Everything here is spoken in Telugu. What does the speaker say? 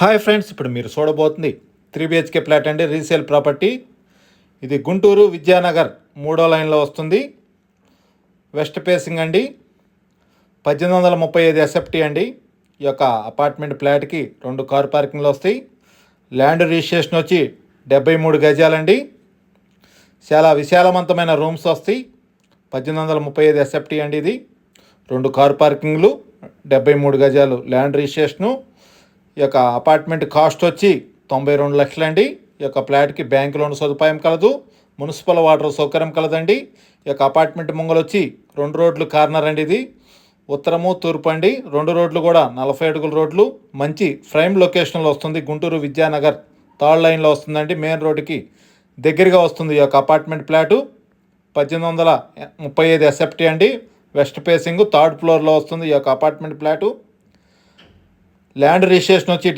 హాయ్ ఫ్రెండ్స్, ఇప్పుడు మీరు చూడబోతుంది 3 BHK ఫ్లాట్ అండి, రీసేల్ ప్రాపర్టీ. ఇది గుంటూరు విద్యానగర్ 3వ లైన్లో వస్తుంది. వెస్ట్ ఫేసింగ్ అండి. 1835 SFT అండి. ఈ యొక్క అపార్ట్మెంట్ ఫ్లాట్కి 2 కార్ పార్కింగ్లు వస్తాయి. ల్యాండ్ రిజిస్ట్రేషన్ వచ్చి 73 గజాలండి. చాలా విశాలవంతమైన రూమ్స్ వస్తాయి. 1835 SFT అండి. ఇది 2 కార్ పార్కింగ్లు, 73 గజాలు ల్యాండ్ రిజిస్ట్రేషను. ఈ యొక్క అపార్ట్మెంట్ కాస్ట్ వచ్చి 92 లక్షలండి. ఈ యొక్క ఫ్లాట్కి బ్యాంక్ లోన్ సదుపాయం కలదు, మున్సిపల్ వాటర్ సౌకర్యం కలదండి. ఈ యొక్క అపార్ట్మెంట్ ముంగలు వచ్చి 2 రోడ్లు కార్నర్ అండి. ఇది ఉత్తరము తూర్పు అండి. 2 రోడ్లు కూడా 40 అడుగుల రోడ్లు. మంచి ప్రైమ్ లొకేషన్లో వస్తుంది. గుంటూరు విద్యానగర్ 3rd లైన్లో వస్తుందండి. మెయిన్ రోడ్డుకి దగ్గరగా వస్తుంది ఈ యొక్క అపార్ట్మెంట్ ఫ్లాటు. 1835 SFT అండి. వెస్ట్ ఫేసింగ్ 3rd ఫ్లోర్లో వస్తుంది ఈ యొక్క అపార్ట్మెంట్ ఫ్లాటు. ల్యాండ్ రిజిస్ట్రేషన్ వచ్చి